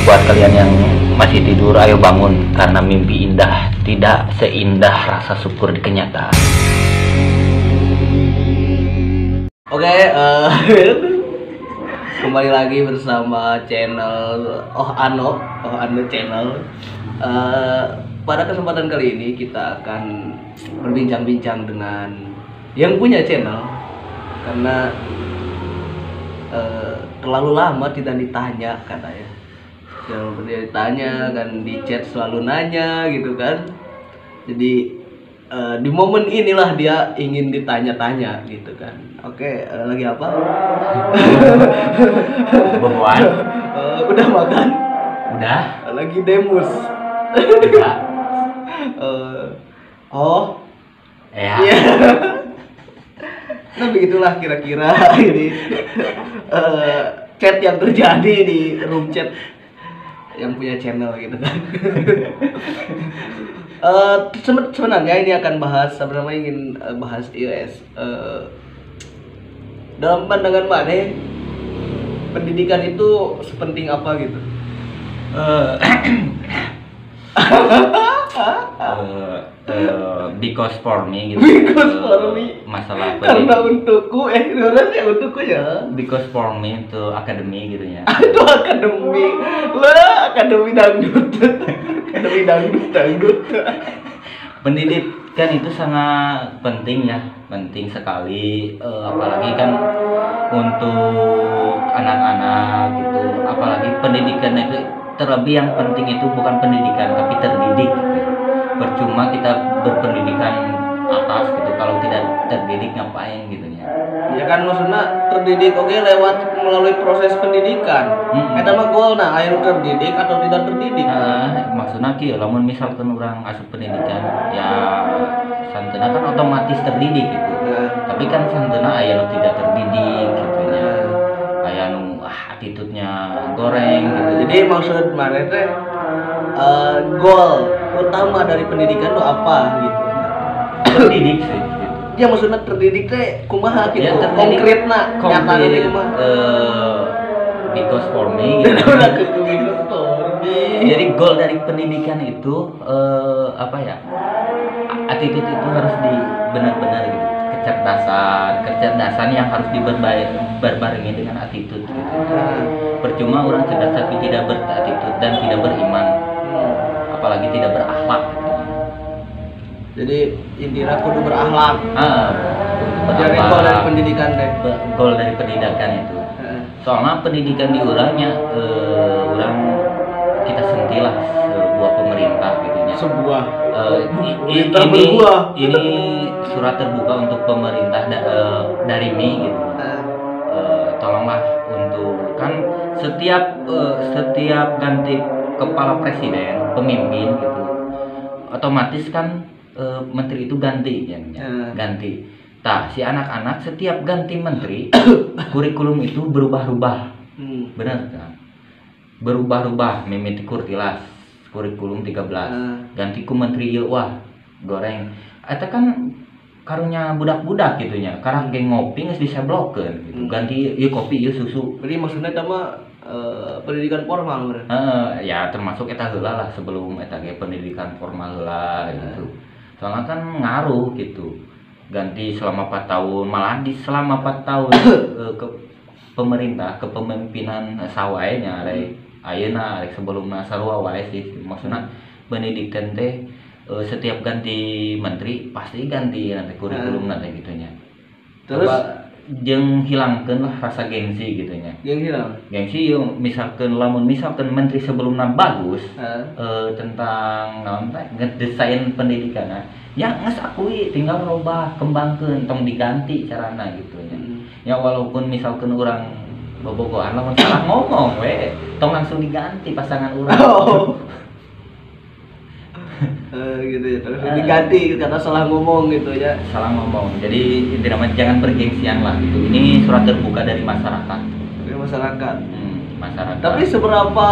Buat kalian yang masih tidur, ayo bangun, karena mimpi indah tidak seindah rasa syukur di kenyataan. Oke, kembali lagi bersama channel Oh Ano channel. Pada kesempatan kali ini kita akan berbincang-bincang dengan yang punya channel, karena terlalu lama tidak ditanya katanya. Jangan pernah ditanya kan, di chat selalu nanya gitu kan. Jadi di momen inilah dia ingin ditanya-tanya gitu kan. Oke, lagi apa? Boboan? Udah makan? Udah? Lagi demus? Udah? Oh? Ya. Iya. Nah begitulah kira-kira ini chat yang terjadi di room chat yang punya channel gitu kan. Sebenarnya ini akan bahas, sebenarnya ingin bahas iOS. Dalam pandangan mana pendidikan itu sepenting apa gitu? Because for me gitu. Because for me. Masalah Karena untukku, untukku ya. Because for me itu akademi gitu ya. Itu akademi lah, akademi dangdut. Akademi dangdut. Pendidikan itu sangat penting ya, penting sekali, apalagi kan untuk anak-anak gitu. Apalagi pendidikan itu, terlebih yang penting itu bukan pendidikan tapi terdidik gitu. Percuma kita berpendidikan atas gitu kalau tidak terdidik ngapain gitu ya. Ya kan maksudnya terdidik oke lewat melalui proses pendidikan. Eta mah goalna aya nu terdidik atau tidak terdidik. Maksudnya kieu lamun misalkan orang asup pendidikan ya santena kan otomatis terdidik gitu. Tapi kan santena aya nu tidak terdidik gitu ya. Aya nu attitude-nya goreng gitu. Jadi maksud mana teh goal utama dari pendidikan itu apa gitu. Terdidik sih gitu. Ya maksudnya terdidik teh kumaha gitu. Ya, Konkretna nyatana teh kumaha. Because for me gitu. Udah ke because for me. Jadi goal dari pendidikan itu apa ya? Attitude itu harus benar-benar gitu. Kecerdasan yang harus berbarengi dengan attitude gitu. Percuma orang cerdas tapi tidak berattitude dan tidak beriman. Apalagi tidak berakhlak gitu. Jadi intinya kudu berakhlak. Jadi Berakhlak. goal dari pendidikan teh. Goal dari pendidikan itu. Soalnya pendidikan di orangnya orang kita sentilah sebuah pemerintah gitunya. Sebuah ini surat terbuka untuk pemerintah dari Mi gitu. Tolonglah untuk kan setiap ganti kepala presiden, pemimpin gitu, otomatis kan menteri itu ganti ya, ganti. Tah si anak-anak setiap ganti menteri kurikulum itu berubah-ubah. Benar kan? Berubah-ubah mimiti kurtilas kurikulum 13 ganti ku menteri ieu wah goreng eta kan karunya budak-budak gitu nya karang ge ngopi geus diseblokeun gitu ganti ieu kopi ieu susu. Jadi maksudnya eta mah pendidikan formal bener. Ya termasuk eta heula lah sebelum eta ge pendidikan formal heula gitu. Soalnya kan ngaruh gitu. Ganti selama 4 tahun, malah selama 4 tahun ke pemerintah, kepemimpinan sawainya ayeuna arek sebelumna sarua wae sih. Maksudna pendidikan teh setiap ganti menteri pasti ganti nanti kurikulum nanti gitunya. Terus jeung hilangkeun lah rasa gengsi gitunya. Yang hilang. Gengsi yung misalkan menteri sebelumnya bagus tentang naon teh ngedesain pendidikan ya geus akui tinggal robah kembangkeun tong diganti carana gitunya. Ya walaupun misalkan orang bobogohan lamun salah ngomong we tong langsung diganti pasangan urang. Gitu ya, terus diganti karena salah ngomong gitu ya. Salah ngomong. Jadi intinya jangan bergengsian lah gitu. Ini surat terbuka dari masyarakat. Dari masyarakat. Masyarakat. Tapi seberapa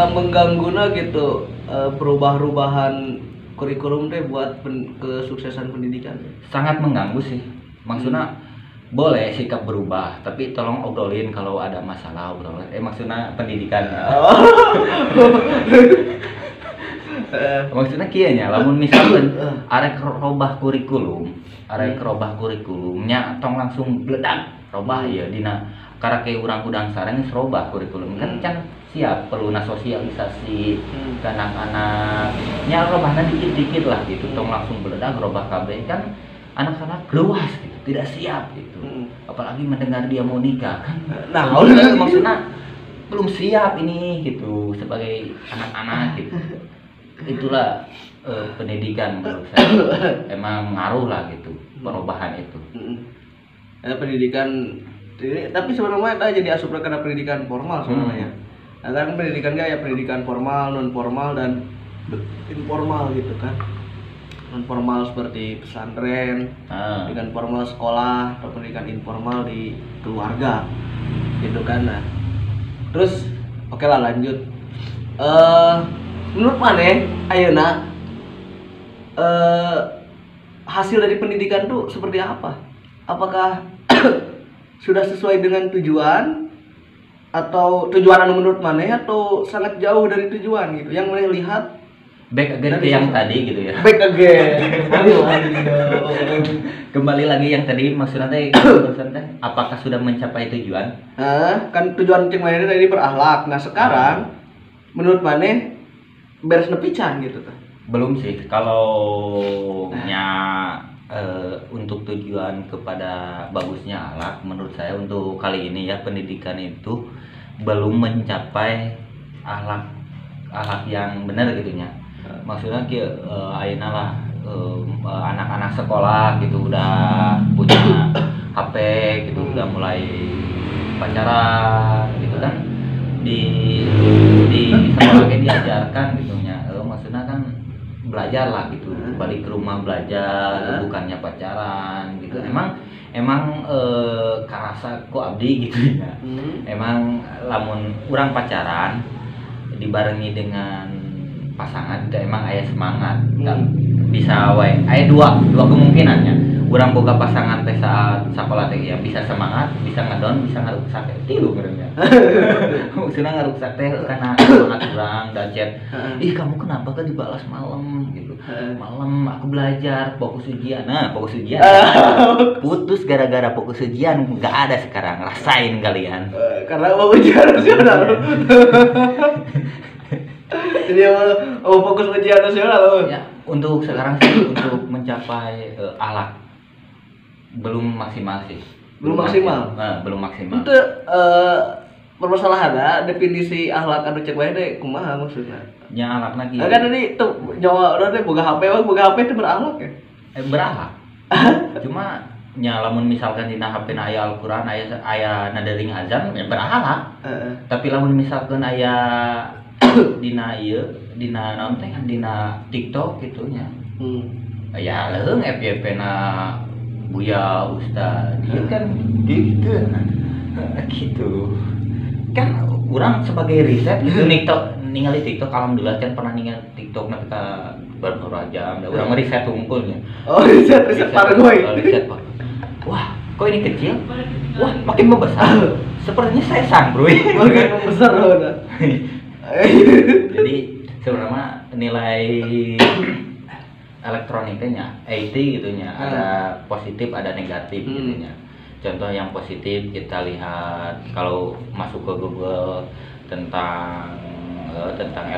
mengganggunya gitu perubahan kurikulum teh buat kesuksesan pendidikan? Sangat mengganggu sih. Maksudnya boleh sikap berubah, tapi tolong obrolin kalau ada masalah, obrolin. Maksudnya pendidikan. Maksudnya kianya lamun misalkan arek robah kurikulumnya tong langsung bledak robah ya dina karake urang udang sareng geus robah kurikulum kan can siap perlu sosialisasi ke anak-anak nya robahna dikit-dikit lah gitu tong langsung bledak robah kabeh kan anak-anak luas gitu tidak siap gitu apalagi mendengar dia mau nikah kan nah maksudnya belum siap ini gitu sebagai anak-anak gitu itulah pendidikan menurut saya emang ngaruh lah gitu perubahan itu pendidikan tapi sebenarnya itu jadi asup karena pendidikan formal sebenarnya kan pendidikan ya pendidikan formal non formal dan informal gitu kan non formal seperti pesantren pendidikan formal sekolah atau pendidikan informal di keluarga gitu kan nah terus oke lah lanjut menurut maneh ayeuna hasil dari pendidikan tuh seperti apa? Apakah sudah sesuai dengan tujuan atau tujuan anu menurut maneh atau sangat jauh dari tujuan gitu? Yang maneh lihat back again ke yang tadi gitu ya. Back again. Kembali lagi yang tadi maksudnya teh apakah sudah mencapai tujuan? Kan tujuan cek maneh tadi berakhlak. Nah, sekarang menurut maneh beres nepican gitu tuh. Belum sih kalau untuk tujuan kepada bagusnya akhlak menurut saya untuk kali ini ya pendidikan itu belum mencapai akhlak yang benar gitu nya maksudnya ayeuna lah anak-anak sekolah gitu udah punya HP gitu udah mulai pacaran gitu kan di sekolah diajarkan gitu nya maksudnya kan belajar lah gitu balik ke rumah belajar bukannya pacaran gitu emang karasa ku abdi gitu ya emang lamun urang pacaran dibarengi dengan pasangan itu emang aya semangat bisa wae aya dua kemungkinannya urang boga pasangan teh saat sakola teh ya bisa semangat bisa ngedon bisa ngaruksak teh tilu merenya maksudna ngaruksak teh karena semangat urang dan chat ih kamu kenapa kan dibalas malam gitu malam aku belajar fokus ujian putus gara-gara fokus ujian nggak ada sekarang rasain kalian karena mau ujian nasional jadi mau fokus ujian nasional ya untuk sekarang sih untuk mencapai akhlak belum maksimal sih belum maksimal itu permasalahan definisi akhlak anu cek wae teh kumaha maksudna nya akhlak lagi kan tadi tuh nyawa urang teh boga HP teh berakhlak ya berakhlak cuma nya lamun misalkan dina HP na aya Al-Qur'an aya nadering azan ya berakhlak tapi lamun misalkan aya dina naon teh dina TikTok gitu nya ya leung FYP na Buya Ustad dia kan gitu kan orang sebagai riset gitu ningali TikTok alhamdulillah kan pernah ningali TikTok nanti beberapa jam dan orang riset unggulnya riset pargoy riset pak wah kok ini kecil wah makin membesar sepertinya saya sangbrui makin membesar loh jadi sebenarnya nilai elektroniknya IT gitunya ada positif ada negatif gitunya contoh yang positif kita lihat kalau masuk ke Google tentang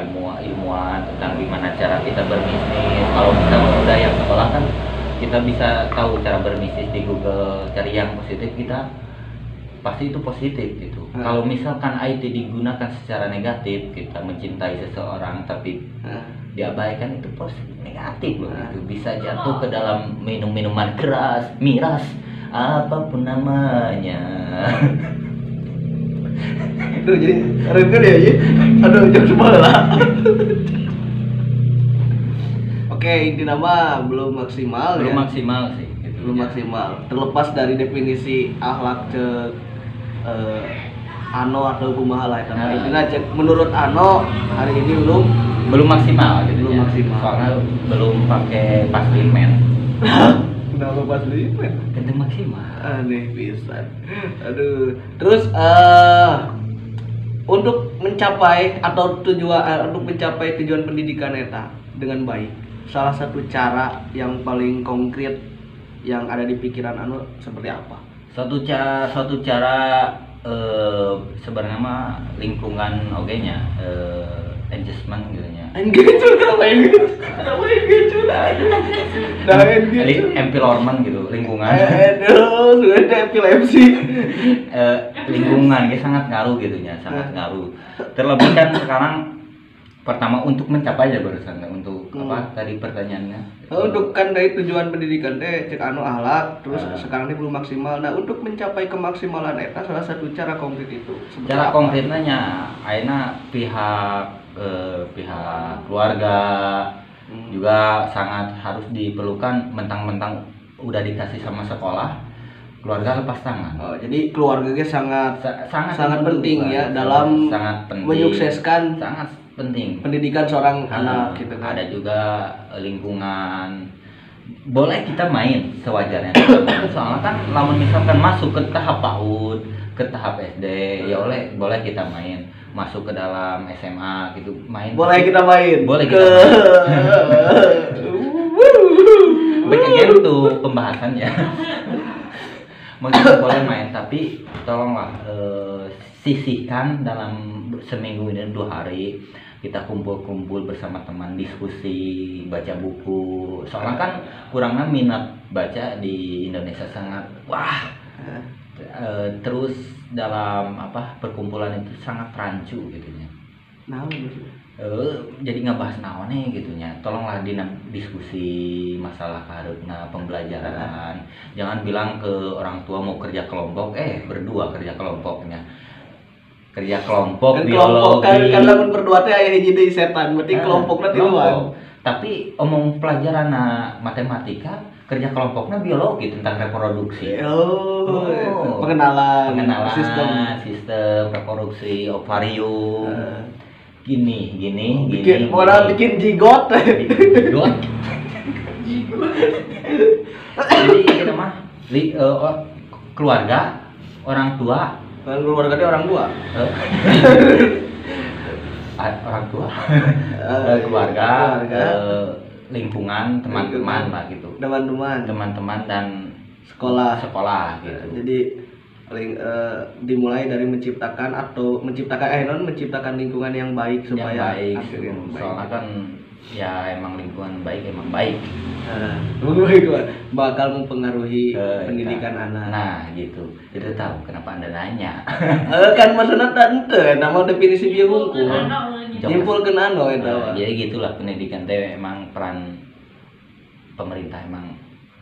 ilmuwan tentang gimana cara kita berbisnis kalau kita udah yang sekolah kan kita bisa tahu cara berbisnis di Google cari yang positif kita pasti itu positif gitu kalau misalkan IT digunakan secara negatif kita mencintai seseorang tapi diabaikan itu positif negatif loh itu bisa jatuh ke dalam minuman keras miras apapun namanya aduh jadi rengkel ya aduh jam sebelah oke inti nama belum maksimal sih gitu. Belum maksimal terlepas dari definisi akhlak Ano atau kumaha lah intinya menurut Ano hari ini belum maksimal gitu belum maksimal soalnya belum pakai paslimen Kenapa pas lipat? Ganteng maksimal. Aneh pisan. Aduh. Terus untuk mencapai atau untuk mencapai tujuan pendidikan eta dengan baik, salah satu cara yang paling konkret yang ada di pikiran anu seperti apa? Suatu cara sebenarnya mah lingkungan nya adjustment gitu nya. Engagement kenapa engagement? Kenapa engagement? Nah engagement. Environment gitu, lingkungan. Aduh, sudah ada epilepsi. Lingkungan sangat ngaruh gitu nya, sangat ngaruh. Terlebih kan sekarang pertama untuk mencapai ya barusan untuk apa tadi pertanyaannya? Untuk kan dari tujuan pendidikan teh cek anu akhlak, terus sekarang ini belum maksimal. Nah, untuk mencapai kemaksimalan eta salah satu cara konkret itu. Cara konkretnya nya ayeuna pihak keluarga juga sangat harus diperlukan, mentang-mentang udah dikasih sama sekolah, keluarga lepas tangan. Oh, jadi keluarganya sangat penting ya dalam sangat penting, menyukseskan sangat penting pendidikan seorang anak gitu kan. Ada juga lingkungan. Boleh kita main sewajarnya. Soalnya kan lamun misalkan masuk ke tahap PAUD, ke tahap SD, ya boleh kita main. Masuk ke dalam SMA gitu main. Boleh kita main. Boleh kita main. Baik gitu pembahasannya. Mungkin boleh main, tapi tolonglah sisihkan dalam seminggu ini 2 hari kita kumpul bersama teman, diskusi, baca buku. Soalnya kan kurangnya minat baca di Indonesia sangat terus dalam perkumpulan itu sangat rancu gitunya. Nah, jadi ngebahas naonnya gitunya. Tolonglah diskusi masalah kaharupna pembelajaran. Jangan bilang ke orang tua mau kerja kelompok, berdua kerja kelompoknya. Kerja kelompok biologi. Kan lamun berdua teh aya hiji deui setan, berarti kelompokna tiluan. Tapi omong pelajaran matematika, kerja kelompoknya biologi tentang reproduksi. Pengenalan sistem reproduksi ovarium. Gini. Bikin jigot. Jadi kita mah keluarga, orang tua. Keluarga dia orang tua. Orang tua. Keluarga. Lingkungan, teman-teman lah gitu. Teman-teman dan sekolah gitu. Jadi dimulai dari menciptakan lingkungan yang baik supaya soalnya kan ya emang lingkungan baik emang baik. Bakal mempengaruhi pendidikan anak. Nah gitu. Itu tahu kenapa Anda nanya. Kan maksudnya tante nama definisi bieu bungku. Nyimpulkeun anu eta. Jadi gitulah pendidikan teh emang peran pemerintah emang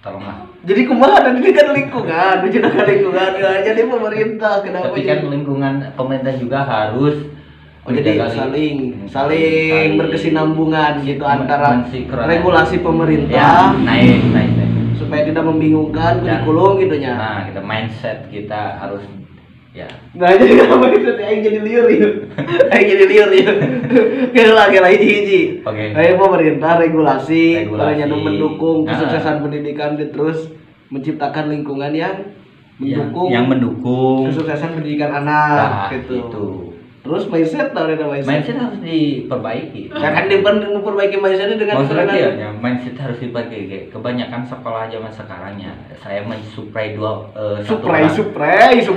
tolonglah. Jadi kumaha dan ini kan lingkungan, menciptakan lingkungan ya. Jadi pemerintah kenapa? Tapi kan lingkungan pemerintah juga harus jadi saling berkesinambungan gitu antara regulasi pemerintah. Ya, naik. Supaya tidak membingungkan kurikulum gitu nya. Nah, kita mindset kita harus ya. Nah, jadi mindset aing jadi liur ya. Kira hiji. Oke. Kayak pemerintah regulasi barangnya mendukung kesuksesan pendidikan terus menciptakan lingkungan yang mendukung kesuksesan pendidikan anak gitu. Terus mindset harus diperbaiki. Kan diperbaiki mindsetnya dengan maksudnya mindset harus diperbaiki. Kebanyakan sekolah zaman sekarangnya saya mensupply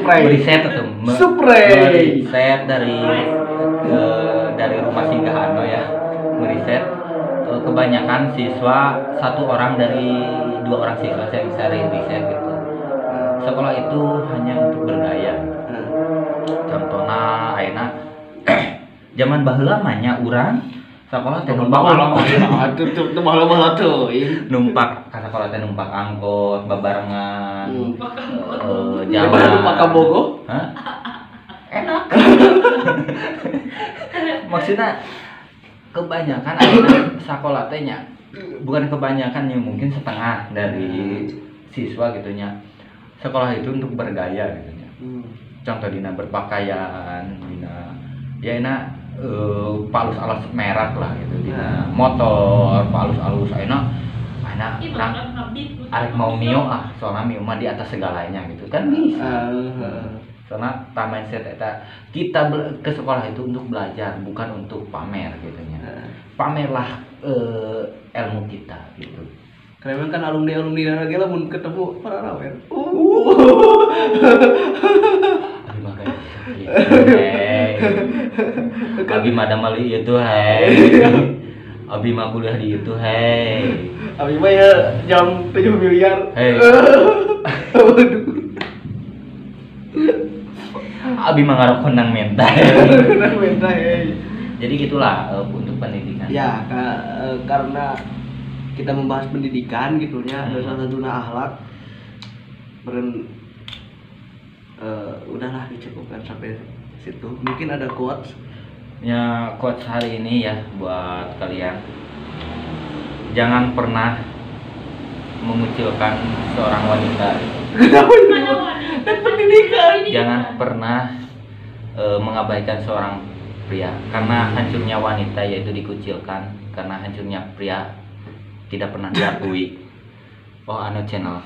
meriset dari rumah singgahan ya, meriset kebanyakan siswa 1 orang dari 2 orang siswa saya riset gitu. Sekolah itu hanya untuk bergaya. Contohnya ayeuna zaman baheula mah nya urang sakola teh numpak numpak ka sakola teh numpak angkot babarengan jalan numpak ka Bogo enak maksudnya kebanyakan ayeuna sakola teh nya bukan kebanyakan ya mungkin setengah dari siswa gitu nya sekolah itu untuk bergaya gitu nya. Contoh dina berpakaian, dina ya enak palus alus merek lah gitu, dina motor palus alus enak arek mau mio soalnya mio mah di atas segalanya gitu kan bisa. Karena mindset eta kita ke sekolah itu untuk belajar bukan untuk pamer gitu nya. Pamerlah ilmu kita gitu. Karena kan alumni lagi lah mun ketemu para rawer. Abi mah kayak gitu. Abi mah ada mali itu hei. Abi mah kuliah di itu hei. Abi mah ya jam 7 miliar. Hei. Abi mah ngarokon nang mentah. Nang mentah hei. Jadi gitulah untuk pendidikan. Ya, karena kita membahas pendidikan gitunya, ada salah satu akhlak. Udahlah dicukupkan sampai situ. Mungkin ada quotes. Ya, quotes hari ini ya buat kalian. Jangan pernah mengucilkan seorang wanita. Dan pendidikan. Jangan pernah mengabaikan seorang pria, karena hancurnya wanita yaitu dikucilkan, karena hancurnya pria tidak pernah diakui. Oh, channel